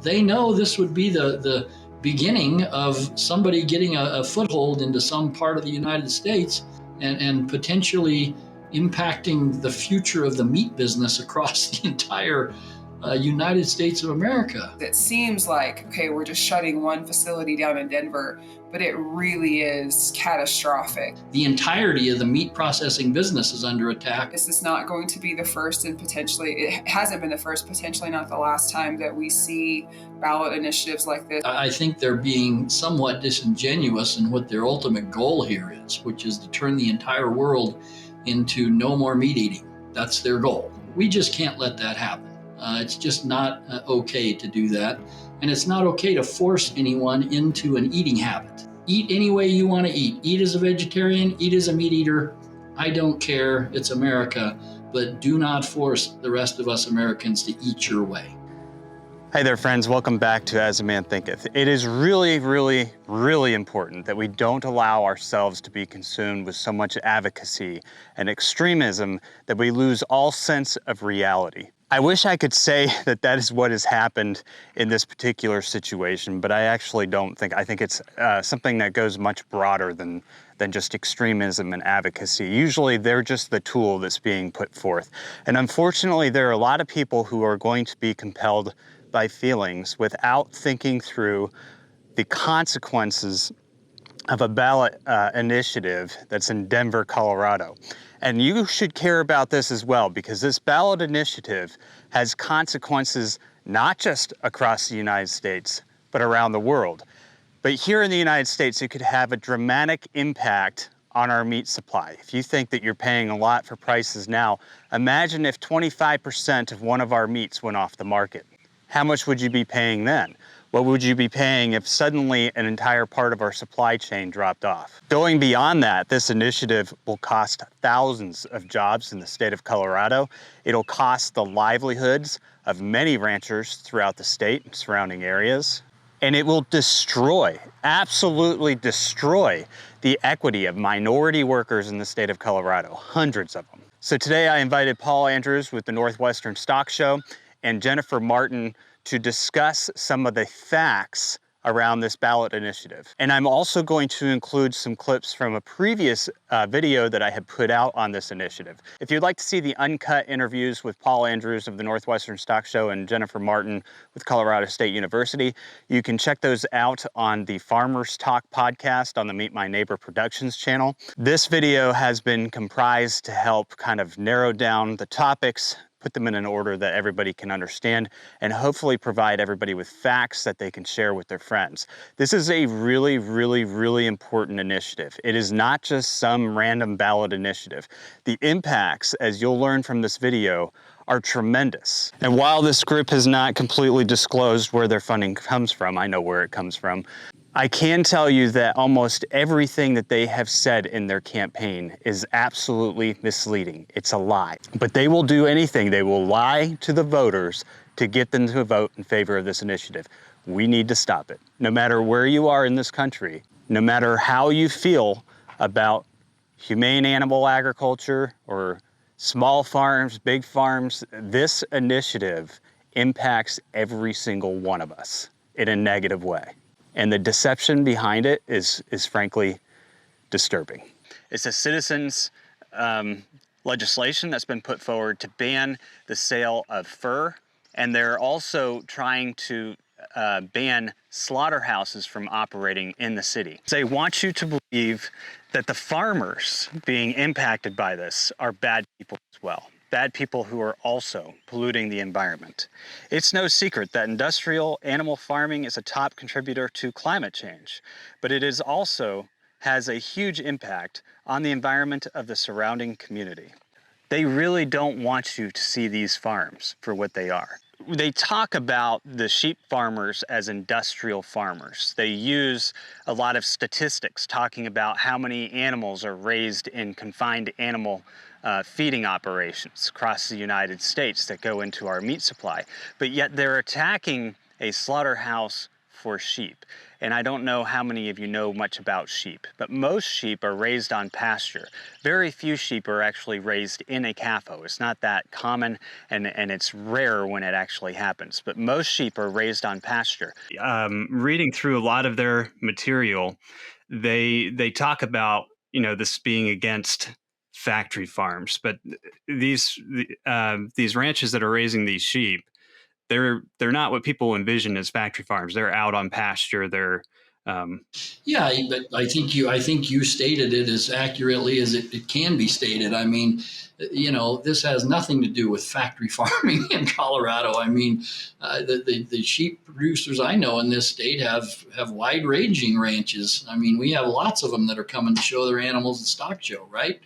They know this would be the beginning of somebody getting a foothold into some part of the United States and potentially impacting the future of the meat business across the entire United States of America. It seems like, okay, we're just shutting one facility down in Denver, but it really is catastrophic. The entirety of the meat processing business is under attack. This is not going to be the first, and potentially, it hasn't been the first, potentially not the last time that we see ballot initiatives like this. I think they're being somewhat disingenuous in what their ultimate goal here is, which is to turn the entire world into no more meat eating. That's their goal. We just can't let that happen. It's just not okay to do that. And it's not okay to force anyone into an eating habit. Eat any way you want to eat. Eat as a vegetarian, eat as a meat eater. I don't care. It's America. But do not force the rest of us Americans to eat your way. Hi there, friends. Welcome back to As a Man Thinketh. It is really, really, really important that we don't allow ourselves to be consumed with so much advocacy and extremism that we lose all sense of reality. I wish I could say that that is what has happened in this particular situation, but I actually don't think. I think it's something that goes much broader than just extremism and advocacy. Usually they're just the tool that's being put forth. And unfortunately, there are a lot of people who are going to be compelled by feelings without thinking through the consequences of a ballot initiative that's in Denver, Colorado. And you should care about this as well, because this ballot initiative has consequences not just across the United States, but around the world. But here in the United States, it could have a dramatic impact on our meat supply. If you think that you're paying a lot for prices now, imagine if 25% of one of our meats went off the market. How much would you be paying then? What would you be paying if suddenly an entire part of our supply chain dropped off? Going beyond that, this initiative will cost thousands of jobs in the state of Colorado. It'll cost the livelihoods of many ranchers throughout the state and surrounding areas. And it will destroy, absolutely destroy, the equity of minority workers in the state of Colorado, hundreds of them. So today I invited Paul Andrews with the Northwestern Stock Show and Jennifer Martin to discuss some of the facts around this ballot initiative. And I'm also going to include some clips from a previous video that I had put out on this initiative. If you'd like to see the uncut interviews with Paul Andrews of the Northwestern Stock Show and Jennifer Martin with Colorado State University, you can check those out on the Farmers Talk podcast on the Meet My Neighbor Productions channel. This video has been comprised to help kind of narrow down the topics, put them in an order that everybody can understand, and hopefully provide everybody with facts that they can share with their friends. This is a really, really, really important initiative. It is not just some random ballot initiative. The impacts, as you'll learn from this video, are tremendous. And while this group has not completely disclosed where their funding comes from, I know where it comes from, I can tell you that almost everything that they have said in their campaign is absolutely misleading. It's a lie. But they will do anything. They will lie to the voters to get them to vote in favor of this initiative. We need to stop it. No matter where you are in this country, no matter how you feel about humane animal agriculture or small farms, big farms, this initiative impacts every single one of us in a negative way. And the deception behind it is frankly disturbing. It's a citizens' legislation that's been put forward to ban the sale of fur, and they're also trying to ban slaughterhouses from operating in the city. They want you to believe that the farmers being impacted by this are bad people as well. Bad people who are also polluting the environment. It's no secret that industrial animal farming is a top contributor to climate change, but it is also has a huge impact on the environment of the surrounding community. They really don't want you to see these farms for what they are. They talk about the sheep farmers as industrial farmers. They use a lot of statistics talking about how many animals are raised in confined animal feeding operations across the United States that go into our meat supply. But yet they're attacking a slaughterhouse for sheep. And I don't know how many of you know much about sheep, but most sheep are raised on pasture. Very few sheep are actually raised in a CAFO. It's not that common, and it's rare when it actually happens. But most sheep are raised on pasture. Reading through a lot of their material, they talk about, this being against factory farms, but these ranches that are raising these sheep, they're not what people envision as factory farms. They're out on pasture. They're Yeah, but I think you stated it as accurately as it can be stated. I mean, this has nothing to do with factory farming in Colorado. I mean, the sheep producers I know in this state have wide ranging ranches. I mean, we have lots of them that are coming to show their animals at stock show, right?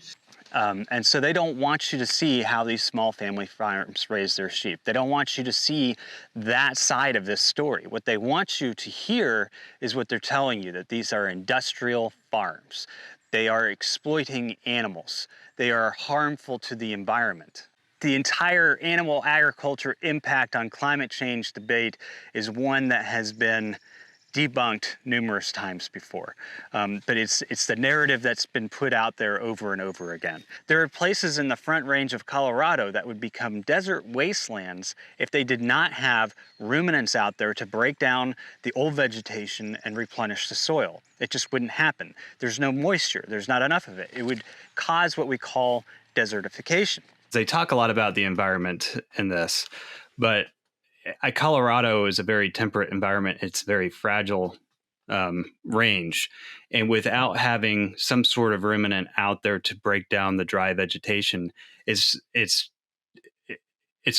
And so they don't want you to see how these small family farms raise their sheep. They don't want you to see that side of this story. What they want you to hear is what they're telling you, that these are industrial farms. They are exploiting animals. They are harmful to the environment. The entire animal agriculture impact on climate change debate is one that has been debunked numerous times before. But it's the narrative that's been put out there over and over again. There are places in the Front Range of Colorado that would become desert wastelands if they did not have ruminants out there to break down the old vegetation and replenish the soil. It just wouldn't happen. There's no moisture. There's not enough of it. It would cause what we call desertification. They talk a lot about the environment in this, but Colorado is a very temperate environment. It's a very fragile range. And without having some sort of ruminant out there to break down the dry vegetation, it's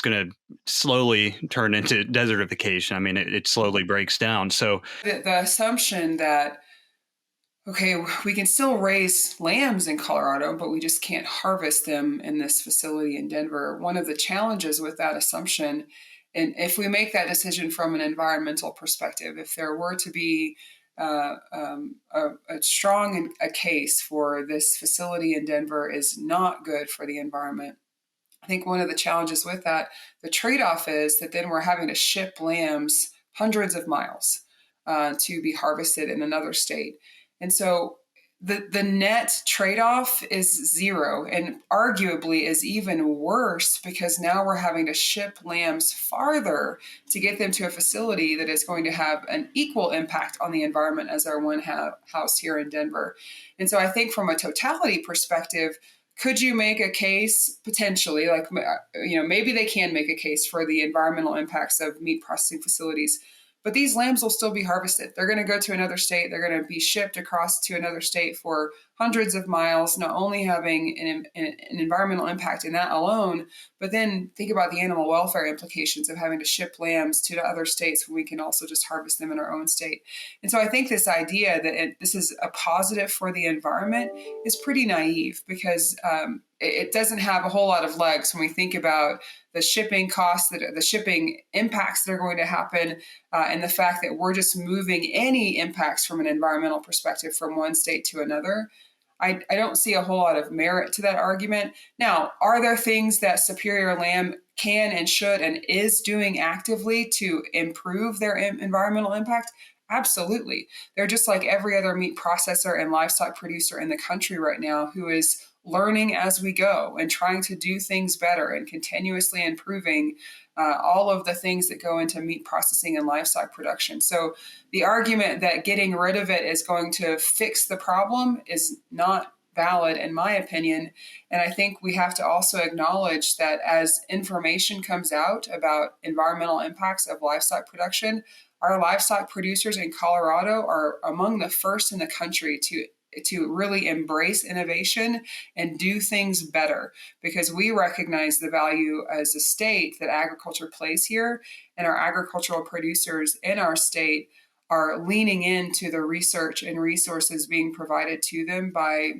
going to slowly turn into desertification. I mean, it slowly breaks down. So the assumption that, okay, we can still raise lambs in Colorado, but we just can't harvest them in this facility in Denver. One of the challenges with that assumption, and if we make that decision from an environmental perspective, if there were to be a strong case for this facility in Denver is not good for the environment, I think one of the challenges with that, the trade-off is that then we're having to ship lambs hundreds of miles to be harvested in another state. And so the net trade-off is zero, and arguably is even worse because now we're having to ship lambs farther to get them to a facility that is going to have an equal impact on the environment as our one house here in Denver. And so I think from a totality perspective, could you make a case potentially, like, maybe they can make a case for the environmental impacts of meat processing facilities, but these lambs will still be harvested. They're going to go to another state. They're going to be shipped across to another state for hundreds of miles, not only having an environmental impact in that alone, but then think about the animal welfare implications of having to ship lambs to other states when we can also just harvest them in our own state. And so I think this idea that this is a positive for the environment is pretty naive because it doesn't have a whole lot of legs when we think about the shipping costs, the shipping impacts that are going to happen, and the fact that we're just moving any impacts from an environmental perspective from one state to another. I don't see a whole lot of merit to that argument. Now, are there things that Superior Lamb can and should and is doing actively to improve their environmental impact? Absolutely. They're just like every other meat processor and livestock producer in the country right now who is learning as we go and trying to do things better and continuously improving all of the things that go into meat processing and livestock production. So the argument that getting rid of it is going to fix the problem is not valid, in my opinion. And I think we have to also acknowledge that as information comes out about environmental impacts of livestock production, our livestock producers in Colorado are among the first in the country to really embrace innovation and do things better because we recognize the value as a state that agriculture plays here, and our agricultural producers in our state are leaning into the research and resources being provided to them by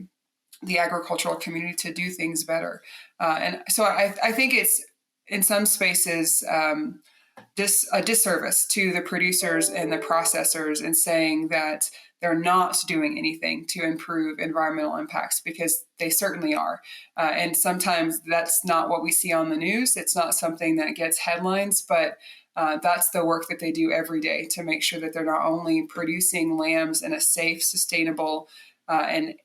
the agricultural community to do things better. And so I think it's in some spaces a disservice to the producers and the processors in saying that they're not doing anything to improve environmental impacts because they certainly are. And sometimes that's not what we see on the news. It's not something that gets headlines, but That's the work that they do every day to make sure that they're not only producing lambs in a safe, sustainable, and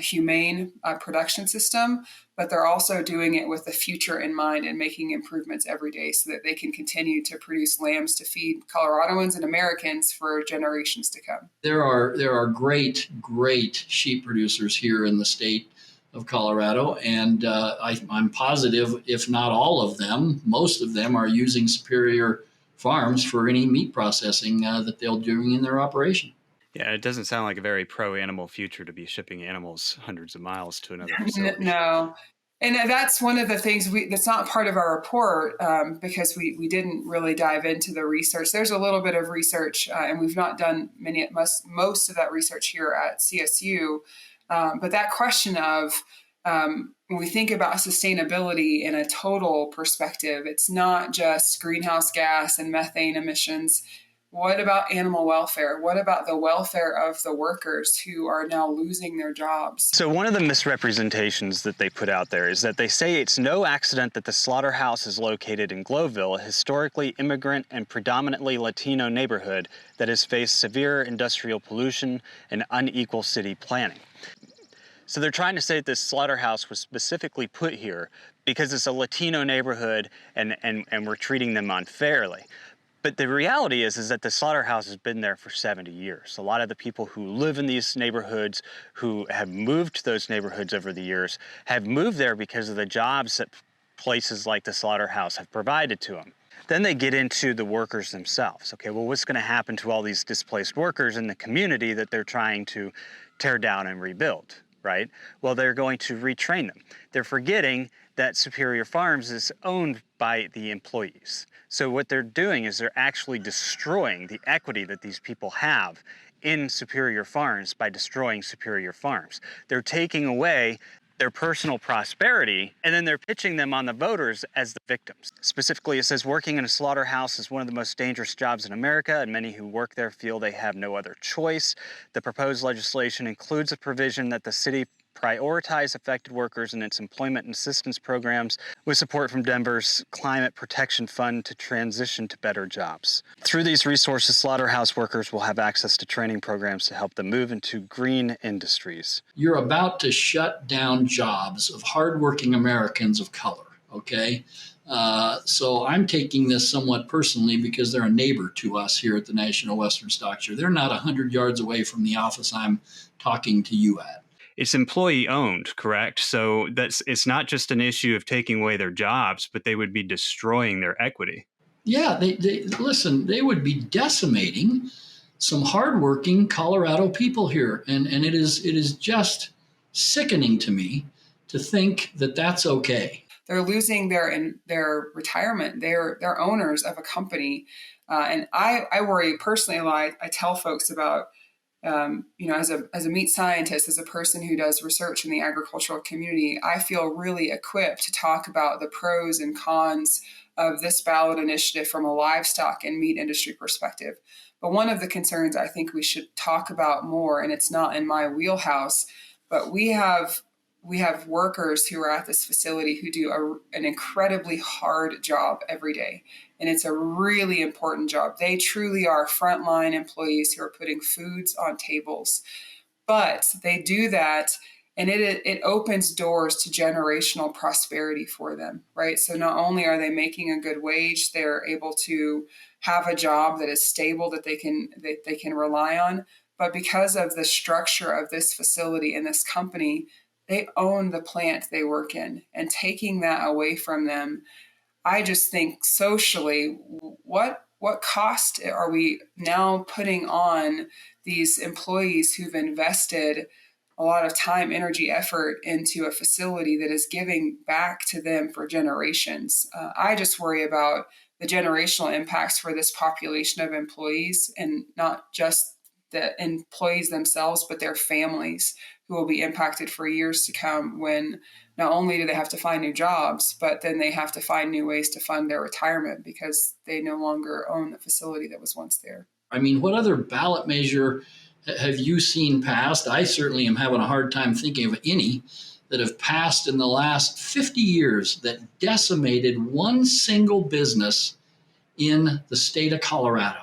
humane production system, but they're also doing it with the future in mind and making improvements every day so that they can continue to produce lambs to feed Coloradoans and Americans for generations to come. There are great sheep producers here in the state of Colorado, and I'm positive, if not all of them, most of them are using Superior Farms for any meat processing that they're doing in their operation. Yeah, it doesn't sound like a very pro-animal future to be shipping animals hundreds of miles to another facility. No. And that's one of the things that's not part of our report because we didn't really dive into the research. There's a little bit of research, and we've not done most of that research here at CSU. But that question of when we think about sustainability in a total perspective, it's not just greenhouse gas and methane emissions. What about animal welfare? What about the welfare of the workers who are now losing their jobs? So one of the misrepresentations that they put out there is that they say it's no accident that the slaughterhouse is located in Glowville, a historically immigrant and predominantly Latino neighborhood that has faced severe industrial pollution and unequal city planning. So they're trying to say that this slaughterhouse was specifically put here because it's a Latino neighborhood and we're treating them unfairly. But the reality is that the slaughterhouse has been there for 70 years. A lot of the people who live in these neighborhoods, who have moved to those neighborhoods over the years, have moved there because of the jobs that places like the slaughterhouse have provided to them. Then they get into the workers themselves. Okay, well, what's going to happen to all these displaced workers in the community that they're trying to tear down and rebuild, right? Well, they're going to retrain them. They're forgetting that Superior Farms is owned by the employees. So what they're doing is they're actually destroying the equity that these people have in Superior Farms by destroying Superior Farms. They're taking away their personal prosperity, and then they're pitching them on the voters as the victims. Specifically, it says working in a slaughterhouse is one of the most dangerous jobs in America, and many who work there feel they have no other choice. The proposed legislation includes a provision that the city prioritize affected workers in its employment and assistance programs with support from Denver's Climate Protection Fund to transition to better jobs. Through these resources, slaughterhouse workers will have access to training programs to help them move into green industries. You're about to shut down jobs of hardworking Americans of color, okay? So I'm taking this somewhat personally because they're a neighbor to us here at the National Western Stock Show. They're not 100 yards away from the office I'm talking to you at. It's employee owned, correct? So it's not just an issue of taking away their jobs, but they would be destroying their equity. Yeah, they listen, they would be decimating some hardworking Colorado people here. And it is just sickening to me to think that that's okay. They're losing their retirement. They're owners of a company. And I worry personally a lot. I tell folks about as a meat scientist, as a person who does research in the agricultural community, I feel really equipped to talk about the pros and cons of this ballot initiative from a livestock and meat industry perspective. But one of the concerns I think we should talk about more, and it's not in my wheelhouse, but we have workers who are at this facility who do an incredibly hard job every day. And it's a really important job. They truly are frontline employees who are putting foods on tables. But they do that, and it opens doors to generational prosperity for them, right? So not only are they making a good wage, they're able to have a job that is stable that they can rely on. But because of the structure of this facility and this company, they own the plant they work in, and taking that away from them, I just think socially, what cost are we now putting on these employees who've invested a lot of time, energy, effort into a facility that is giving back to them for generations? I just worry about the generational impacts for this population of employees, and not just the employees themselves, but their families, who will be impacted for years to come, when not only do they have to find new jobs, but then they have to find new ways to fund their retirement because they no longer own the facility that was once there. I mean, what other ballot measure have you seen passed? I certainly am having a hard time thinking of any that have passed in the last 50 years that decimated one single business in the state of Colorado.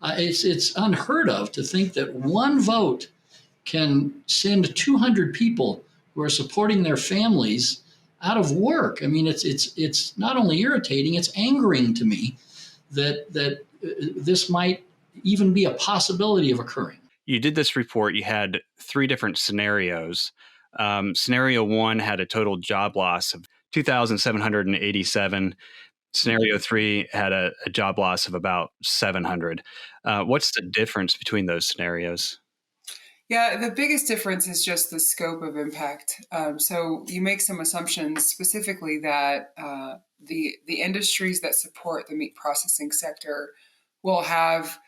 It's unheard of to think that one vote can send 200 people who are supporting their families out of work. I mean, it's not only irritating, it's angering to me that this might even be a possibility of occurring. You did this report, you had 3 different scenarios. Scenario 1 had a total job loss of 2,787. Scenario 3 had a job loss of about 700. What's the difference between those scenarios? Yeah, the biggest difference is just the scope of impact. So you make some assumptions specifically that the industries that support the meat processing sector will have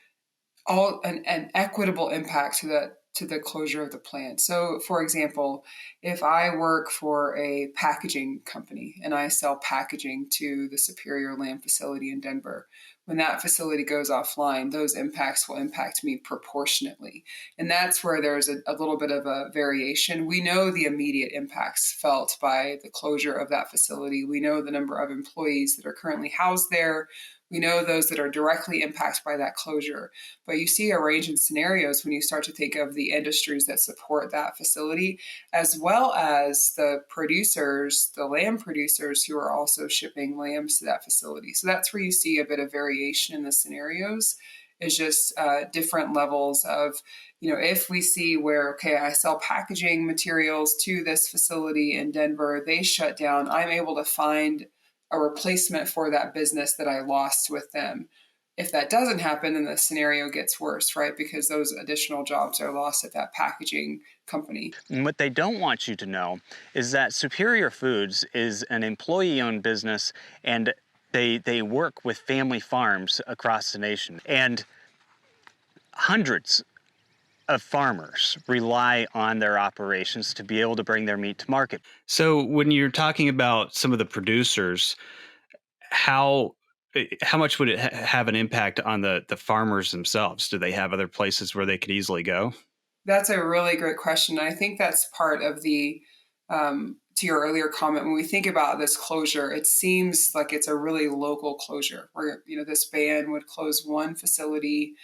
an equitable impact to the closure of the plant. So, for example, if I work for a packaging company and I sell packaging to the Superior Lamb facility in Denver, when that facility goes offline, those impacts will impact me proportionately. And that's where there's a little bit of a variation. We know the immediate impacts felt by the closure of that facility. We know the number of employees that are currently housed there. We know those that are directly impacted by that closure. But you see a range of scenarios when you start to think of the industries that support that facility, as well as the producers, the lamb producers who are also shipping lambs to that facility. So that's where you see a bit of variation in the scenarios, is just different levels of, if we see where, okay, I sell packaging materials to this facility in Denver, they shut down, I'm able to find a replacement for that business that I lost with them. If that doesn't happen, then the scenario gets worse, right? Because those additional jobs are lost at that packaging company. And what they don't want you to know is that Superior Foods is an employee-owned business, and they work with family farms across the nation. And hundreds of farmers rely on their operations to be able to bring their meat to market. So when you're talking about some of the producers, how much would it have an impact on the farmers themselves? Do they have other places where they could easily go? That's a really great question. I think that's part of to your earlier comment, when we think about this closure, it seems like it's a really local closure where, this ban would close one facility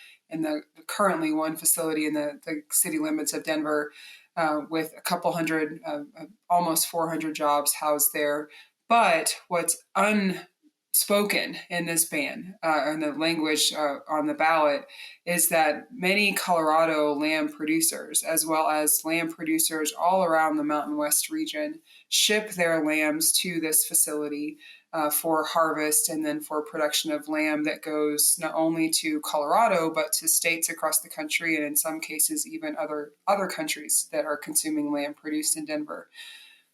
currently one facility in the city limits of Denver, with a couple hundred, almost 400 jobs housed there. But what's unspoken in this ban, and the language on the ballot, is that many Colorado lamb producers, as well as lamb producers all around the Mountain West region, ship their lambs to this facility for harvest and then for production of lamb that goes not only to Colorado, but to states across the country, and in some cases, even other countries that are consuming lamb produced in Denver.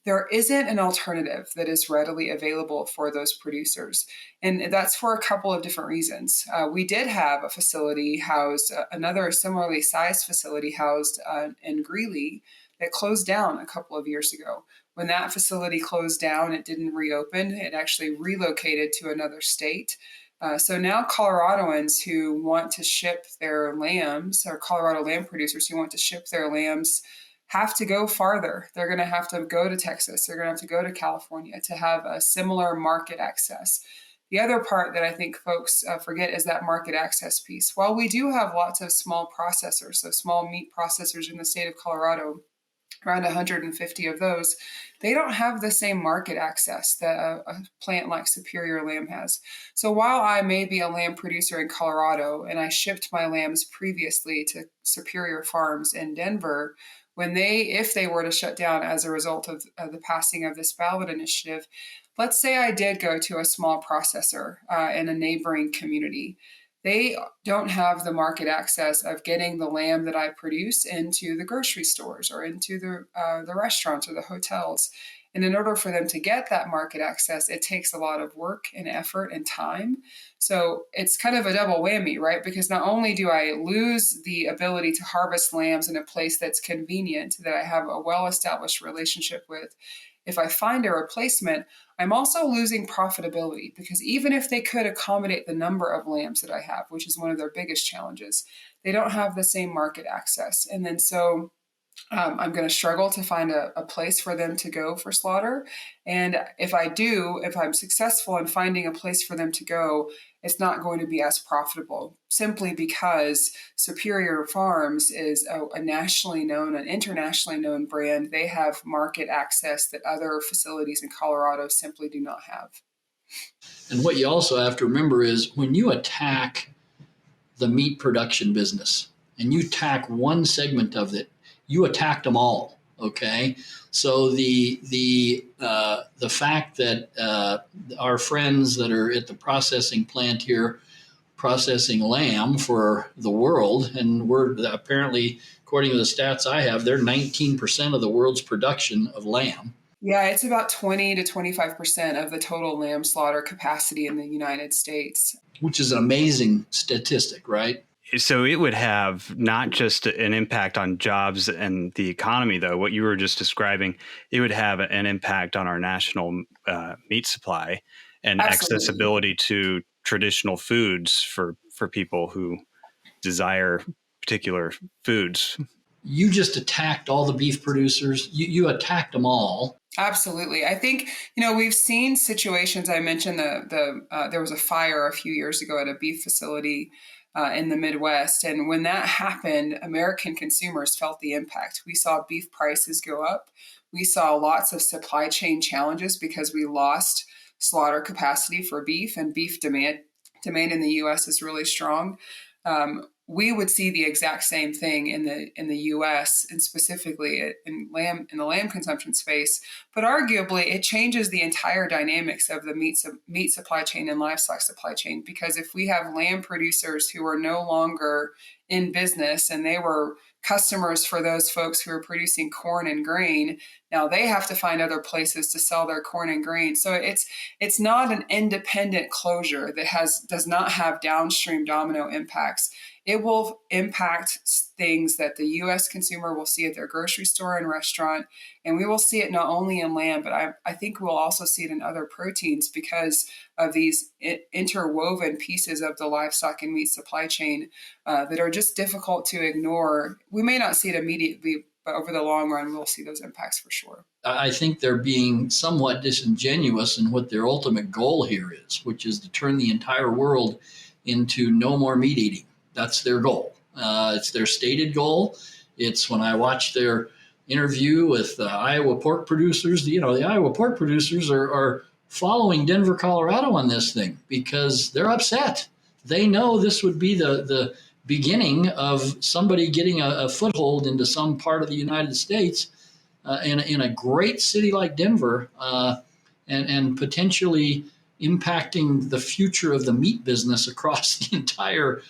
There isn't an alternative that is readily available for those producers. And that's for a couple of different reasons. We did have a facility housed, another similarly sized facility housed in Greeley that closed down a couple of years ago. When that facility closed down, it didn't reopen. It actually relocated to another state. So now Coloradoans who want to ship their lambs, or Colorado lamb producers who want to ship their lambs, have to go farther. They're going to have to go to Texas. They're going to have to go to California to have a similar market access. The other part that I think folks forget is that market access piece. While we do have lots of small processors, so small meat processors in the state of Colorado, around 150 of those, they don't have the same market access that a plant like Superior Lamb has. So while I may be a lamb producer in Colorado and I shipped my lambs previously to Superior Farms in Denver, if they were to shut down as a result of the passing of this ballot initiative, let's say I did go to a small processor in a neighboring community. They don't have the market access of getting the lamb that I produce into the grocery stores or into the restaurants or the hotels. And in order for them to get that market access, it takes a lot of work and effort and time. So it's kind of a double whammy, right? Because not only do I lose the ability to harvest lambs in a place that's convenient, that I have a well-established relationship with, if I find a replacement, I'm also losing profitability, because even if they could accommodate the number of lambs that I have, which is one of their biggest challenges, they don't have the same market access. And then so I'm going to struggle to find a place for them to go for slaughter. And if I do, if I'm successful in finding a place for them to go, it's not going to be as profitable simply because Superior Farms is a nationally known, an internationally known brand. They have market access that other facilities in Colorado simply do not have. And what you also have to remember is when you attack the meat production business and you attack one segment of it, you attacked them all. Okay, so the fact that our friends that are at the processing plant here processing lamb for the world, and we're apparently, according to the stats I have, they're 19% of the world's production of lamb. Yeah, it's about 20 to 25% of the total lamb slaughter capacity in the United States. Which is an amazing statistic, right? So it would have not just an impact on jobs and the economy, though. What you were just describing, it would have an impact on our national meat supply and Absolutely. accessibility to traditional foods for people who desire particular foods. You just attacked all the beef producers. You attacked them all. Absolutely. I think, we've seen situations. I mentioned there was a fire a few years ago at a beef facility in the Midwest. And when that happened, American consumers felt the impact. We saw beef prices go up. We saw lots of supply chain challenges because we lost slaughter capacity for beef, and beef demand in the U.S. is really strong. We would see the exact same thing in the U.S. and specifically in the lamb consumption space. But arguably, it changes the entire dynamics of the meat supply chain and livestock supply chain, because if we have lamb producers who are no longer in business and they were customers for those folks who are producing corn and grain, now they have to find other places to sell their corn and grain. So it's not an independent closure that does not have downstream domino impacts. It will impact things that the U.S. consumer will see at their grocery store and restaurant. And we will see it not only in lamb, but I think we'll also see it in other proteins because of these interwoven pieces of the livestock and meat supply chain that are just difficult to ignore. We may not see it immediately, but over the long run, we'll see those impacts for sure. I think they're being somewhat disingenuous in what their ultimate goal here is, which is to turn the entire world into no more meat eating. That's their goal. It's their stated goal. It's when I watch their interview with Iowa pork producers, the Iowa pork producers are following Denver, Colorado on this thing because they're upset. They know this would be the beginning of somebody getting a foothold into some part of the United States in a great city like Denver and potentially impacting the future of the meat business across the entire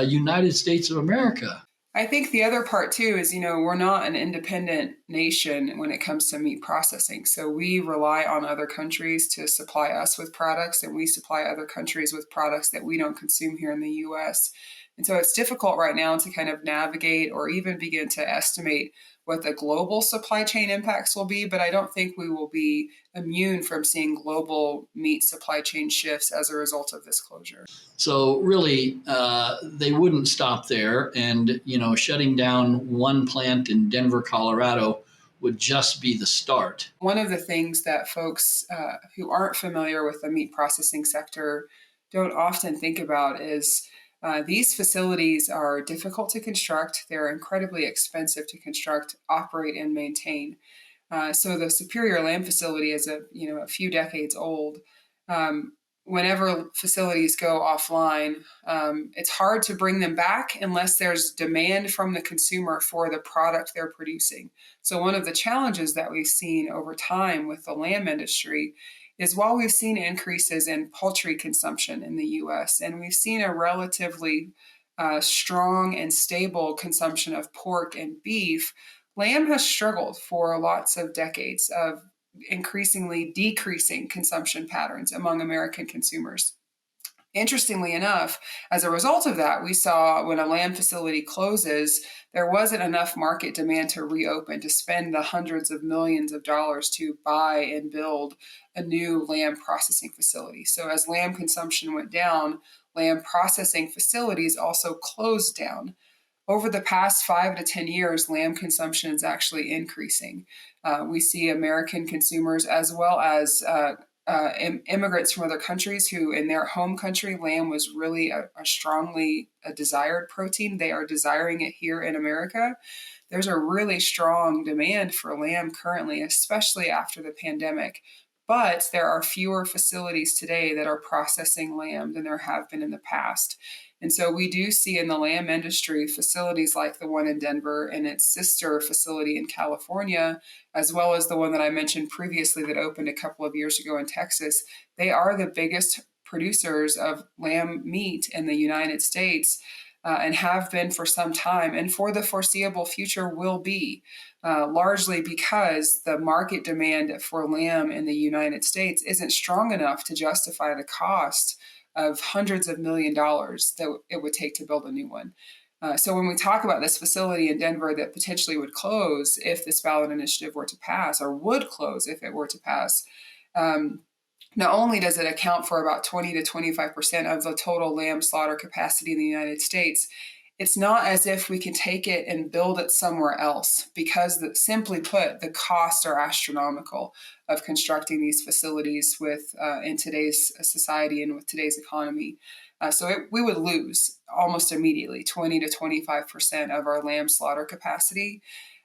United States of America. I think the other part too is, we're not an independent nation when it comes to meat processing. So we rely on other countries to supply us with products, and we supply other countries with products that we don't consume here in the US. And so it's difficult right now to kind of navigate or even begin to estimate what the global supply chain impacts will be, but I don't think we will be immune from seeing global meat supply chain shifts as a result of this closure. So really, they wouldn't stop there, and shutting down one plant in Denver, Colorado, would just be the start. One of the things that folks who aren't familiar with the meat processing sector don't often think about is these facilities are difficult to construct. They're incredibly expensive to construct, operate, and maintain. So the Superior Lamb facility is a few decades old. Whenever facilities go offline, it's hard to bring them back unless there's demand from the consumer for the product they're producing. So one of the challenges that we've seen over time with the lamb industry is while we've seen increases in poultry consumption in the U.S., and we've seen a relatively strong and stable consumption of pork and beef, lamb has struggled for lots of decades of increasingly decreasing consumption patterns among American consumers. Interestingly enough, as a result of that, we saw when a lamb facility closes, there wasn't enough market demand to reopen, to spend the hundreds of millions of dollars to buy and build a new lamb processing facility. So as lamb consumption went down, lamb processing facilities also closed down. over the past 5 to 10 years, lamb consumption is actually increasing. We see American consumers as well as immigrants from other countries who, in their home country, lamb was really a strongly desired protein. They are desiring it here in America. There's a really strong demand for lamb currently, especially after the pandemic. But there are fewer facilities today that are processing lamb than there have been in the past. And so we do see in the lamb industry facilities like the one in Denver and its sister facility in California, as well as the one that I mentioned previously that opened a couple of years ago in Texas. They are the biggest producers of lamb meat in the United States. And have been for some time, and for the foreseeable future will be, largely because the market demand for lamb in the United States isn't strong enough to justify the cost of hundreds of $millions that it would take to build a new one. So when we talk about this facility in Denver that potentially would close if this ballot initiative were to pass, or would close if it were to pass, not only does it account for about 20 to 25% of the total lamb slaughter capacity in the United States, it's not as if we can take it and build it somewhere else because, simply put, the costs are astronomical of constructing these facilities in today's society and with today's economy. We would lose almost immediately 20 to 25% of our lamb slaughter capacity.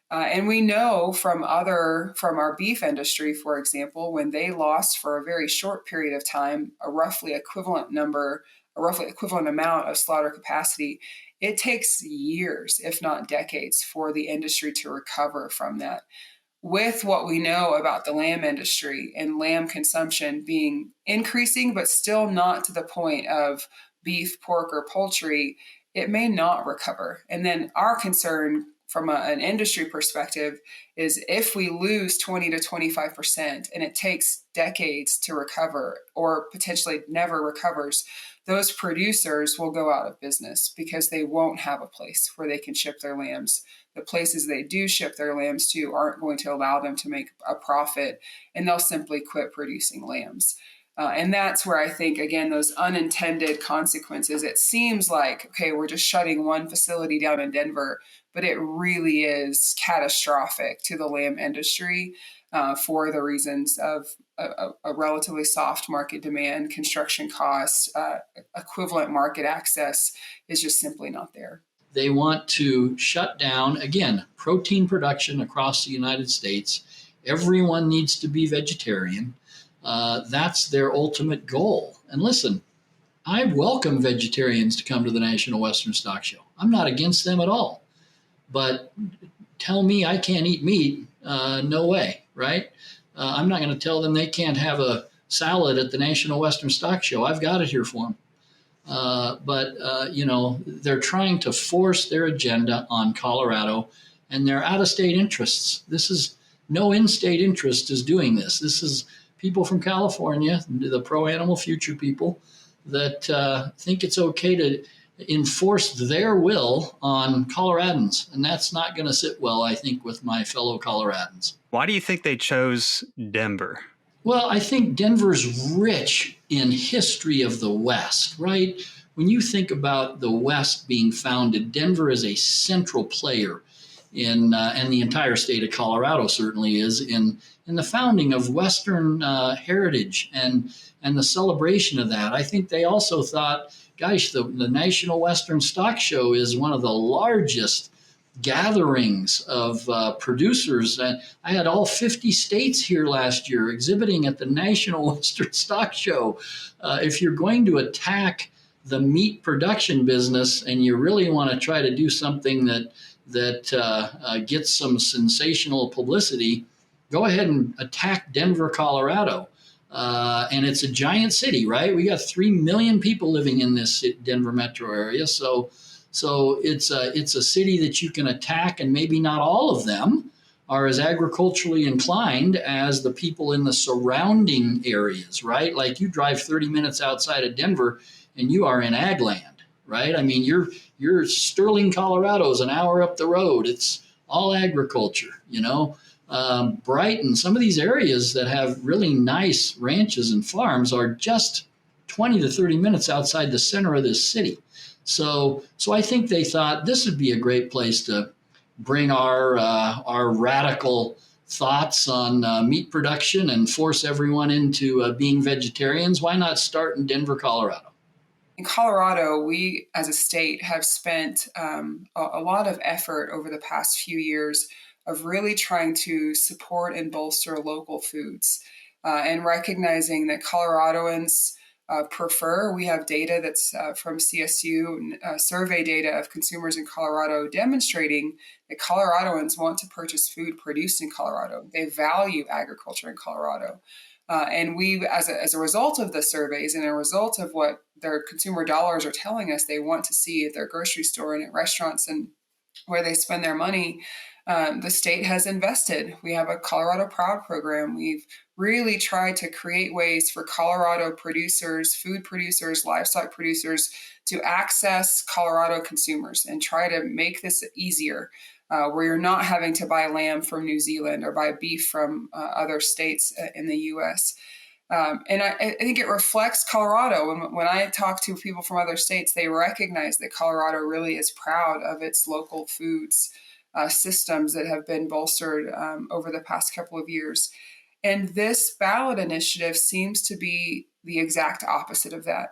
And we know from our beef industry, for example, when they lost for a very short period of time a roughly equivalent amount of slaughter capacity, it takes years, if not decades, for the industry to recover from that. With what we know about the lamb industry and lamb consumption being increasing, but still not to the point of beef, pork, or poultry, it may not recover. And then our concern from an industry perspective is if we lose 20 to 25% and it takes decades to recover or potentially never recovers, those producers will go out of business because they won't have a place where they can ship their lambs. The places they do ship their lambs to aren't going to allow them to make a profit, and they'll simply quit producing lambs. And that's where I think, again, those unintended consequences, it seems like, okay, we're just shutting one facility down in Denver, but it really is catastrophic to the lamb industry for the reasons of a relatively soft market demand, construction costs, equivalent market access is just simply not there. They want to shut down, again, protein production across the United States. Everyone needs to be vegetarian. That's their ultimate goal. And listen, I welcome vegetarians to come to the National Western Stock Show. I'm not against them at all. But tell me I can't eat meat, no way, right? I'm not going to tell them they can't have a salad at the National Western Stock Show. I've got it here for them. They're trying to force their agenda on Colorado and their out-of-state interests. No in-state interest is doing this. This is people from California, the pro-animal future people, that think it's okay to enforce their will on Coloradans. And that's not going to sit well, I think, with my fellow Coloradans. Why do you think they chose Denver? Well, I think Denver's rich in history of the West, right? When you think about the West being founded, Denver is a central player and the entire state of Colorado certainly is in the founding of Western heritage and the celebration of that. I think they also thought, gosh, the National Western Stock Show is one of the largest gatherings of producers. I had all 50 states here last year exhibiting at the National Western Stock Show. If you're going to attack the meat production business and you really want to try to do something that gets some sensational publicity, go ahead and attack Denver, Colorado. And it's a giant city, right? We got 3 million people living in this Denver metro area. So it's a city that you can attack, and maybe not all of them are as agriculturally inclined as the people in the surrounding areas, right? Like you drive 30 minutes outside of Denver and you are in ag land, right? I mean, you're Sterling, Colorado is an hour up the road. It's all agriculture, Brighton, some of these areas that have really nice ranches and farms are just 20 to 30 minutes outside the center of this city. So I think they thought this would be a great place to bring our radical thoughts on meat production and force everyone into being vegetarians. Why not start in Denver, Colorado? In Colorado, we as a state have spent a lot of effort over the past few years of really trying to support and bolster local foods and recognizing that Coloradoans prefer. We have data that's from CSU, survey data of consumers in Colorado demonstrating that Coloradoans want to purchase food produced in Colorado. They value agriculture in Colorado. And we, as a result of the surveys and a result of what their consumer dollars are telling us they want to see at their grocery store and at restaurants and where they spend their money, the state has invested. We have a Colorado Proud program. We've really tried to create ways for Colorado producers, food producers, livestock producers to access Colorado consumers and try to make this easier. Where you're not having to buy lamb from New Zealand or buy beef from other states in the U.S. And I think it reflects Colorado. When I talk to people from other states, they recognize that Colorado really is proud of its local foods systems that have been bolstered over the past couple of years. And this ballot initiative seems to be the exact opposite of that.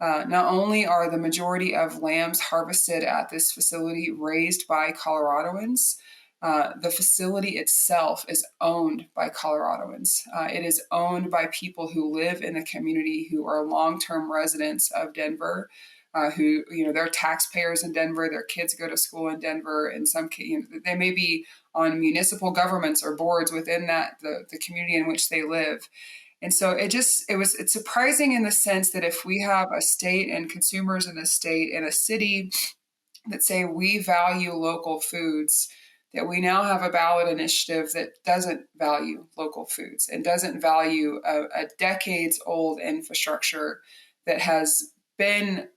Not only are the majority of lambs harvested at this facility raised by Coloradoans, the facility itself is owned by Coloradoans. It is owned by people who live in the community, who are long-term residents of Denver, who, they're taxpayers in Denver. Their kids go to school in Denver. In some cases, they may be on municipal governments or boards within the community in which they live. And so it's surprising in the sense that if we have a state and consumers in a state and a city that say we value local foods, that we now have a ballot initiative that doesn't value local foods and doesn't value a decades old infrastructure that has been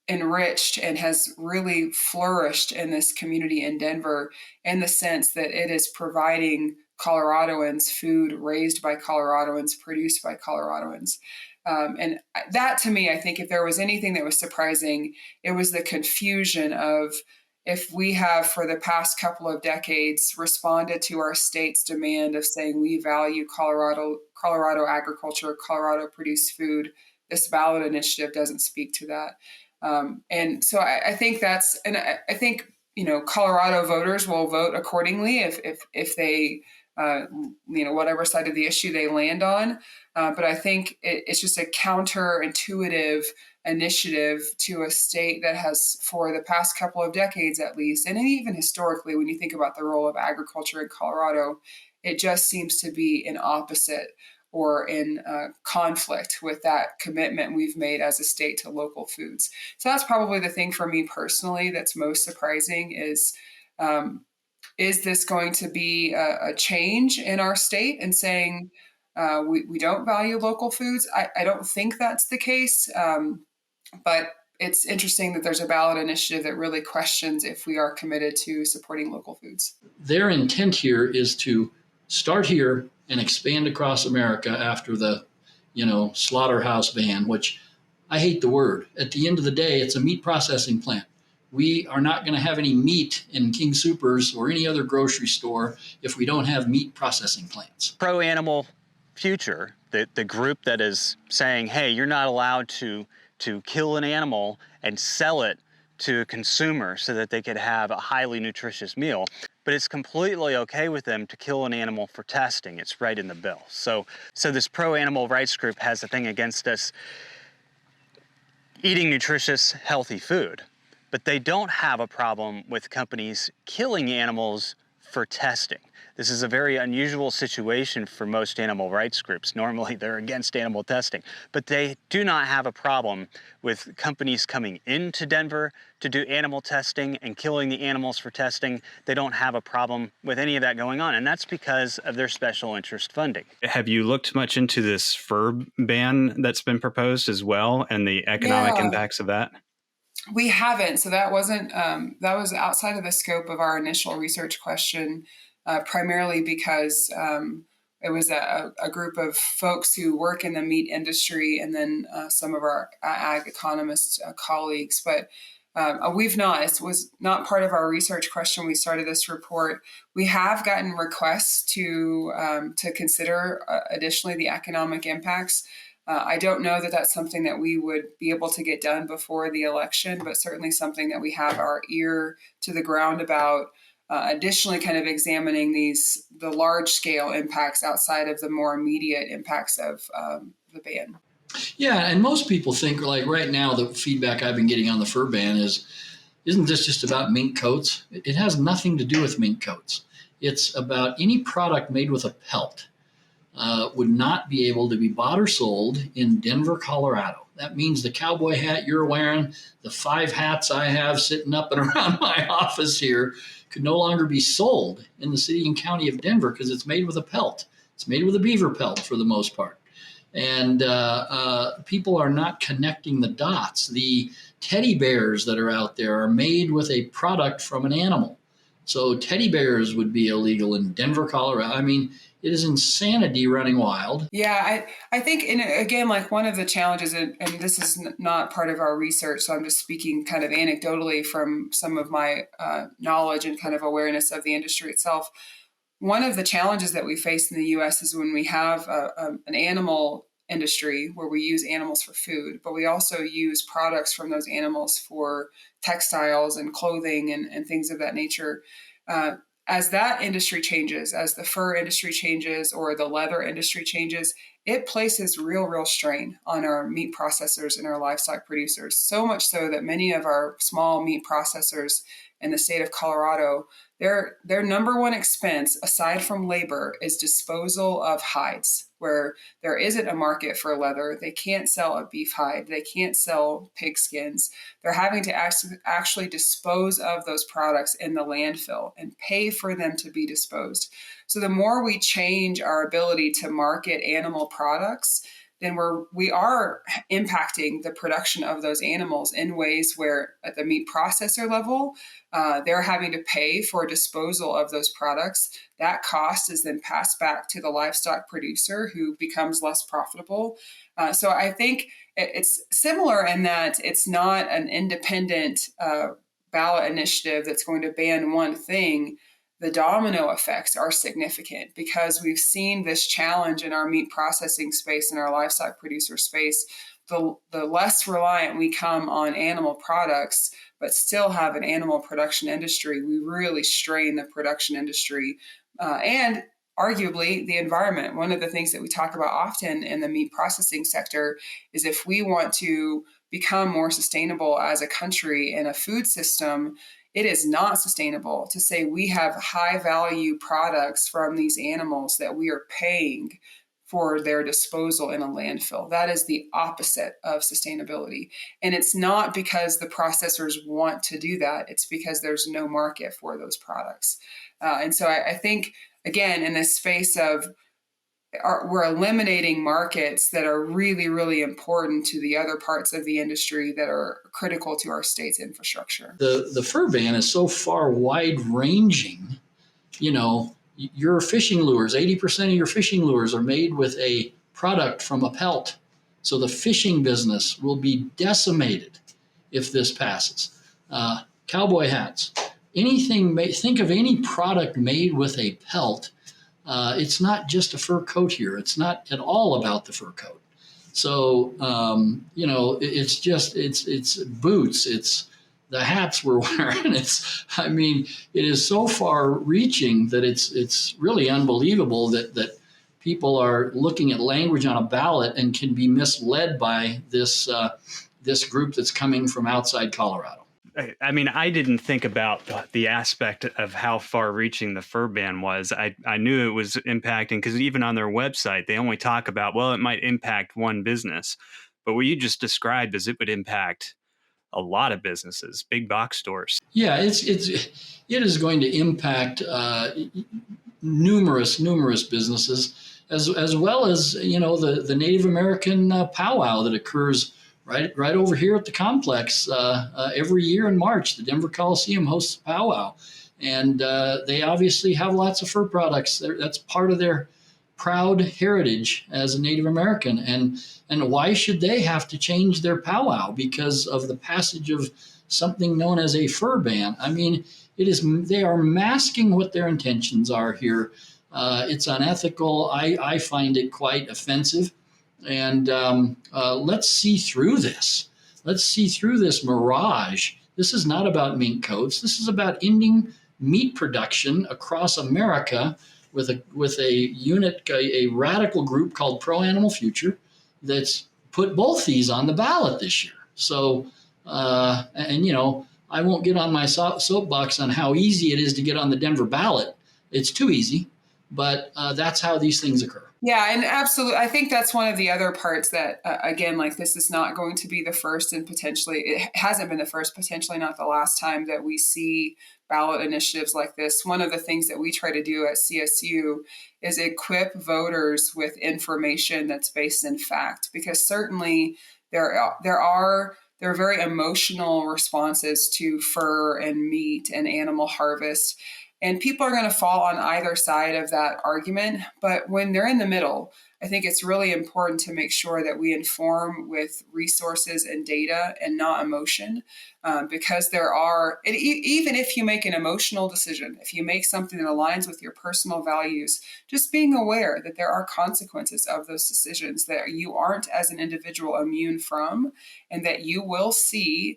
enriched and has really flourished in this community in Denver in the sense that it is providing Coloradoans food raised by Coloradoans, produced by Coloradoans. And that, to me, I think if there was anything that was surprising, it was the confusion of, if we have for the past couple of decades responded to our state's demand of saying we value Colorado agriculture, Colorado produced food, this ballot initiative doesn't speak to that. And so I think I think Colorado voters will vote accordingly if they whatever side of the issue they land on. But I think it's just a counterintuitive initiative to a state that has, for the past couple of decades at least, and even historically, when you think about the role of agriculture in Colorado, it just seems to be an opposite or in conflict with that commitment we've made as a state to local foods. So that's probably the thing for me personally that's most surprising is this going to be a change in our state and saying we don't value local foods? I don't think that's the case, but it's interesting that there's a ballot initiative that really questions if we are committed to supporting local foods. Their intent here is to start here and expand across America after the, slaughterhouse ban, which I hate the word. At the end of the day, it's a meat processing plant. We are not going to have any meat in King Soopers or any other grocery store if we don't have meat processing plants. Pro-animal future, the group that is saying, hey, you're not allowed to kill an animal and sell it to a consumer so that they could have a highly nutritious meal. But it's completely okay with them to kill an animal for testing. It's right in the bill. So this pro-animal rights group has a thing against us eating nutritious, healthy food. But they don't have a problem with companies killing animals for testing. This is a very unusual situation for most animal rights groups. Normally they're against animal testing, but they do not have a problem with companies coming into Denver to do animal testing and killing the animals for testing. They don't have a problem with any of that going on, and that's because of their special interest funding. Have you looked much into this fur ban that's been proposed as well and the economic impacts of that? We haven't. So that wasn't, that was outside of the scope of our initial research question, primarily because it was a group of folks who work in the meat industry and then some of our ag economist colleagues. But We've not. It was not part of our research question. We started this report. We have gotten requests to consider additionally the economic impacts. I don't know that that's something that we would be able to get done before the election, but certainly something that we have our ear to the ground about. Additionally, kind of examining the large scale impacts outside of the more immediate impacts of the ban. Yeah, and most people think, like right now, the feedback I've been getting on the fur ban isn't this just about mink coats? It has nothing to do with mink coats. It's about any product made with a pelt would not be able to be bought or sold in Denver, Colorado. That means the cowboy hat you're wearing, the 5 hats I have sitting up and around my office here, could no longer be sold in the city and county of Denver because it's made with a pelt. It's made with a beaver pelt for the most part. And people are not connecting the dots. The teddy bears that are out there are made with a product from an animal. So teddy bears would be illegal in Denver, Colorado. I mean, it is insanity running wild. Yeah, I think, again, like one of the challenges, and this is not part of our research, so I'm just speaking kind of anecdotally from some of my knowledge and kind of awareness of the industry itself. One of the challenges that we face in the U.S. is when we have an animal industry where we use animals for food, but we also use products from those animals for textiles and clothing and things of that nature. As that industry changes, as the fur industry changes or the leather industry changes, it places real strain on our meat processors and our livestock producers. So much so that many of our small meat processors in the state of Colorado, their number one expense, aside from labor, is disposal of hides, where there isn't a market for leather. They can't sell a beef hide. They can't sell pig skins. They're having to actually dispose of those products in the landfill and pay for them to be disposed. So the more we change our ability to market animal products, then we are impacting the production of those animals in ways where at the meat processor level, they're having to pay for disposal of those products. That cost is then passed back to the livestock producer who becomes less profitable. So I think it's similar in that it's not an independent ballot initiative that's going to ban one thing. The domino effects are significant because we've seen this challenge in our meat processing space and our livestock producer space. The less reliant we come on animal products, but still have an animal production industry, we really strain the production industry and arguably the environment. One of the things that we talk about often in the meat processing sector is if we want to become more sustainable as a country and a food system, it is not sustainable to say we have high value products from these animals that we are paying for their disposal in a landfill. That is the opposite of sustainability. And it's not because the processors want to do that. It's because there's no market for those products. And so I think, again, in this space of we're eliminating markets that are really important to the other parts of the industry that are critical to our state's infrastructure. The fur ban is so far wide ranging. You know, your fishing lures, 80% of your fishing lures are made with a product from a pelt. So the fishing business will be decimated if this passes. Cowboy hats, think of any product made with a pelt. It's not just a fur coat here. It's not at all about the fur coat. So, it's boots. It's the hats we're wearing. It is so far reaching that it's really unbelievable that people are looking at language on a ballot and can be misled by this group that's coming from outside Colorado. I mean, I didn't think about the aspect of how far-reaching the fur ban was. I knew it was impacting because even on their website, they only talk about, well, it might impact one business. But what you just described is it would impact a lot of businesses, big box stores. Yeah, it is going to impact numerous businesses, as well as the Native American powwow that occurs right over here at the complex every year in March. The Denver Coliseum hosts a powwow, and they obviously have lots of fur products. That's part of their proud heritage as a Native American. And why should they have to change their powwow because of the passage of something known as a fur ban. I mean, they are masking what their intentions are here. It's unethical. I find it quite offensive. And let's see through this. Let's see through this mirage. This is not about mink coats. This is about ending meat production across America with a radical group called Pro Animal Future that's put both these on the ballot this year. So, I won't get on my soapbox on how easy it is to get on the Denver ballot. It's too easy, but that's how these things occur. Yeah, and absolutely. I think that's one of the other parts that, again, like this is not going to be the first, and potentially it hasn't been the first, potentially not the last time that we see ballot initiatives like this. One of the things that we try to do at CSU is equip voters with information that's based in fact, because certainly there are very emotional responses to fur and meat and animal harvest. And people are going to fall on either side of that argument. But when they're in the middle, I think it's really important to make sure that we inform with resources and data and not emotion, because even if you make an emotional decision, if you make something that aligns with your personal values, just being aware that there are consequences of those decisions that you aren't as an individual immune from, and that you will see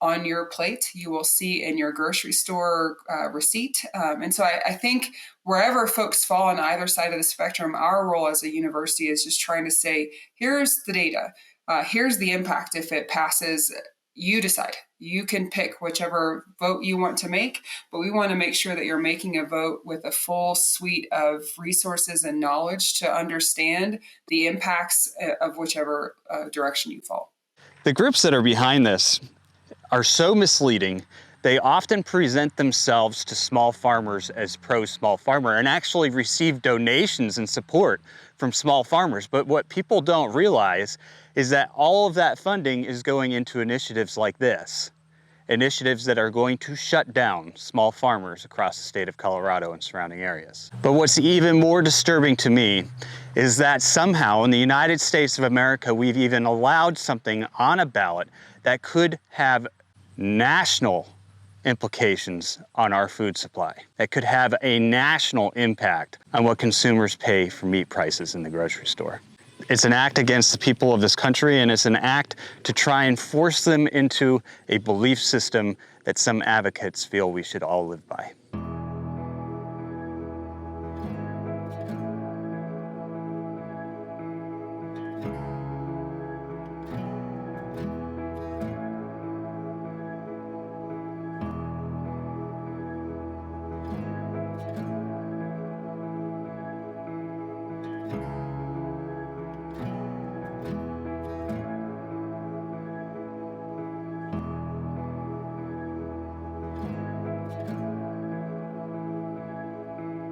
on your plate, you will see in your grocery store receipt. And so I think wherever folks fall on either side of the spectrum, our role as a university is just trying to say, here's the data, here's the impact. If it passes, you decide. You can pick whichever vote you want to make, but we want to make sure that you're making a vote with a full suite of resources and knowledge to understand the impacts of whichever direction you fall. The groups that are behind this are so misleading. They often present themselves to small farmers as pro-small farmer and actually receive donations and support from small farmers. But what people don't realize is that all of that funding is going into initiatives like this, initiatives that are going to shut down small farmers across the state of Colorado and surrounding areas. But what's even more disturbing to me is that somehow in the United States of America, we've even allowed something on a ballot that could have national implications on our food supply, that could have a national impact on what consumers pay for meat prices in the grocery store. It's an act against the people of this country, and it's an act to try and force them into a belief system that some advocates feel we should all live by.